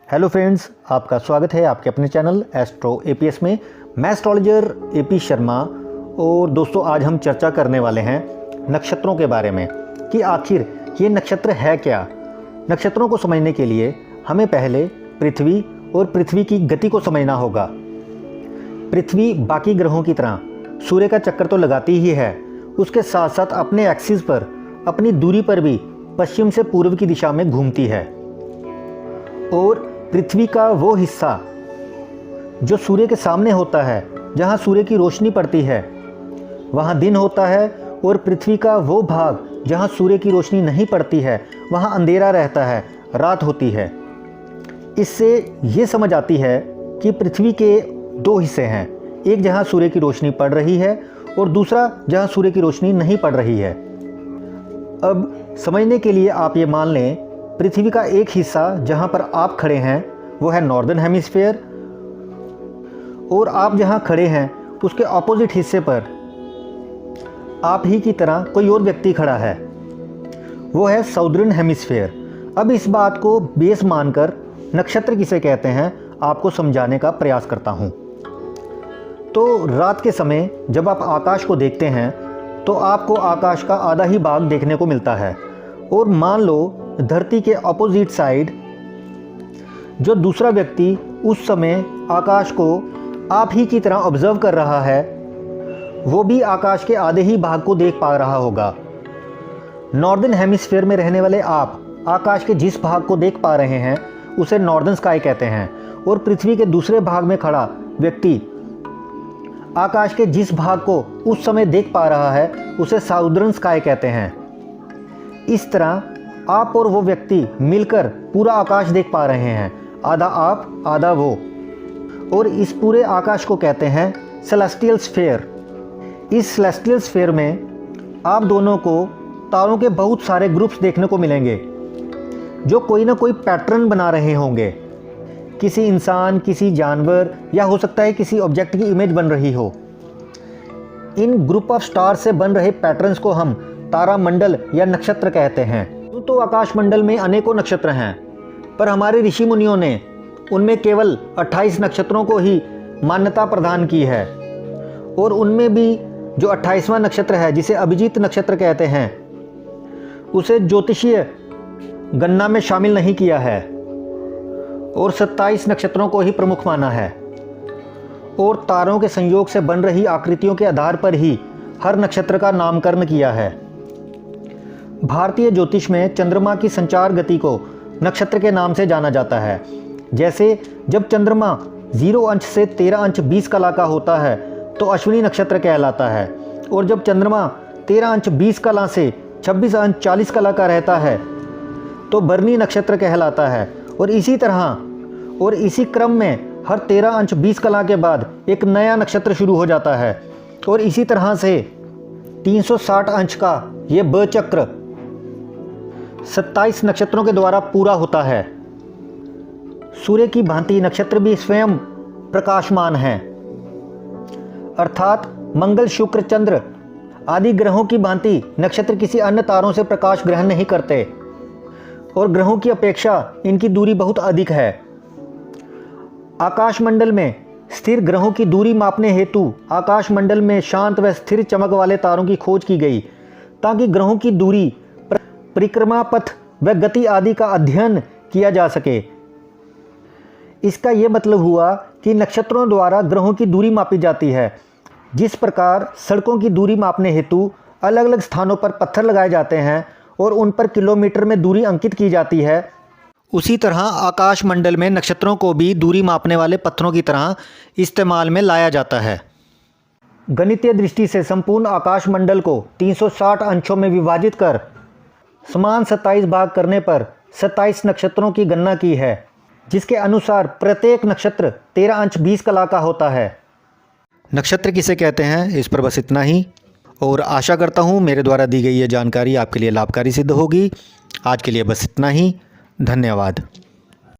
Hello friends, आपका स्वागत है आपके अपने चैनल एस्ट्रो एपीएस में। मैं एस्ट्रोलॉजर एपी शर्मा। और दोस्तों, आज हम चर्चा करने वाले हैं नक्षत्रों के बारे में कि आखिर ये नक्षत्र है क्या। नक्षत्रों को समझने के लिए हमें पहले पृथ्वी और पृथ्वी की गति को समझना होगा। पृथ्वी बाकी ग्रहों की तरह सूर्य का चक्कर तो लगाती ही है, उसके साथ साथ अपने एक्सिस पर, अपनी दूरी पर भी पश्चिम से पूर्व की दिशा में घूमती है। और पृथ्वी का वो हिस्सा जो सूर्य के सामने होता है, जहाँ सूर्य की रोशनी पड़ती है, वहाँ दिन होता है। और पृथ्वी का वो भाग जहाँ सूर्य की रोशनी नहीं पड़ती है, वहाँ अंधेरा रहता है, रात होती है। इससे ये समझ आती है कि पृथ्वी के दो हिस्से हैं, एक जहाँ सूर्य की रोशनी पड़ रही है और दूसरा जहाँ सूर्य की रोशनी नहीं पड़ रही है। अब समझने के लिए आप ये मान लें, पृथ्वी का एक हिस्सा जहाँ पर आप खड़े हैं वो है नॉर्दर्न हेमिस्फीयर, और आप जहाँ खड़े हैं उसके ऑपोजिट हिस्से पर आप ही की तरह कोई और व्यक्ति खड़ा है, वो है साउदर्न हेमिस्फीयर। अब इस बात को बेस मानकर नक्षत्र किसे कहते हैं आपको समझाने का प्रयास करता हूँ। तो रात के समय जब आप आकाश को देखते हैं तो आपको आकाश का आधा ही भाग देखने को मिलता है। और मान लो धरती के ऑपोजिट साइड जो दूसरा व्यक्ति उस समय आकाश को आप ही की तरह ऑब्जर्व कर रहा है, वो भी आकाश के आधे ही भाग को देख पा रहा होगा। नॉर्दर्न हेमिस्फीयर में रहने वाले आप आकाश के जिस भाग को देख पा रहे हैं उसे नॉर्दर्न स्काई कहते हैं, और पृथ्वी के दूसरे भाग में खड़ा व्यक्ति आकाश के जिस भाग को उस समय देख पा रहा है उसे साउदर्न स्काई कहते हैं। इस तरह आप और वो व्यक्ति मिलकर पूरा आकाश देख पा रहे हैं, आधा आप आधा वो। और इस पूरे आकाश को कहते हैं सेलेस्टियल स्फीयर। इस सेलेस्टियल स्फीयर में आप दोनों को तारों के बहुत सारे ग्रुप्स देखने को मिलेंगे जो कोई ना कोई पैटर्न बना रहे होंगे। किसी इंसान, किसी जानवर, या हो सकता है किसी ऑब्जेक्ट की इमेज बन रही हो। इन ग्रुप ऑफ स्टार से बन रहे पैटर्न्स को हम तारामंडल या नक्षत्र कहते हैं। तो आकाश मंडल में अनेकों नक्षत्र हैं, पर हमारे ऋषि मुनियों ने उनमें केवल 28 नक्षत्रों को ही मान्यता प्रदान की है। और उनमें भी जो 28वां नक्षत्र है, जिसे अभिजीत नक्षत्र कहते हैं, उसे ज्योतिषीय गणना में शामिल नहीं किया है और 27 नक्षत्रों को ही प्रमुख माना है। और तारों के संयोग से बन रही आकृतियों के आधार पर ही हर नक्षत्र का नामकरण किया है। भारतीय ज्योतिष में चंद्रमा की संचार गति को नक्षत्र के नाम से जाना जाता है। जैसे जब चंद्रमा 0 अंश से 13 अंश 20 कला का होता है तो अश्विनी नक्षत्र कहलाता है, और जब चंद्रमा 13 अंश 20 कला से 26 अंश 40 कला का रहता है तो भरणी नक्षत्र कहलाता है। और इसी तरह और इसी क्रम में हर 13 अंश 20 कला के बाद एक नया नक्षत्र शुरू हो जाता है, और इसी तरह से 360 अंश का ये ब चक्र 27 नक्षत्रों के द्वारा पूरा होता है। सूर्य की भांति नक्षत्र भी स्वयं प्रकाशमान हैं, अर्थात मंगल, शुक्र, चंद्र आदि ग्रहों की भांति नक्षत्र किसी अन्य तारों से प्रकाश ग्रहण नहीं करते, और ग्रहों की अपेक्षा इनकी दूरी बहुत अधिक है। आकाश मंडल में स्थिर ग्रहों की दूरी मापने हेतु आकाश मंडल में शांत व स्थिर चमक वाले तारों की खोज की गई, ताकि ग्रहों की दूरी, परिक्रमा पथ व गति आदि का अध्ययन किया जा सके। इसका यह मतलब हुआ कि नक्षत्रों द्वारा ग्रहों की दूरी मापी जाती है। जिस प्रकार सड़कों की दूरी मापने हेतु अलग अलग स्थानों पर पत्थर लगाए जाते हैं और उन पर किलोमीटर में दूरी अंकित की जाती है, उसी तरह आकाश मंडल में नक्षत्रों को भी दूरी मापने वाले पत्थरों की तरह इस्तेमाल में लाया जाता है। गणितीय दृष्टि से संपूर्ण आकाश मंडल को 360 अंशों में विभाजित कर समान 27 भाग करने पर 27 नक्षत्रों की गणना की है, जिसके अनुसार प्रत्येक नक्षत्र 13 अंश 20 कला का होता है। नक्षत्र किसे कहते हैं, इस पर बस इतना ही। और आशा करता हूँ मेरे द्वारा दी गई ये जानकारी आपके लिए लाभकारी सिद्ध होगी। आज के लिए बस इतना ही। धन्यवाद।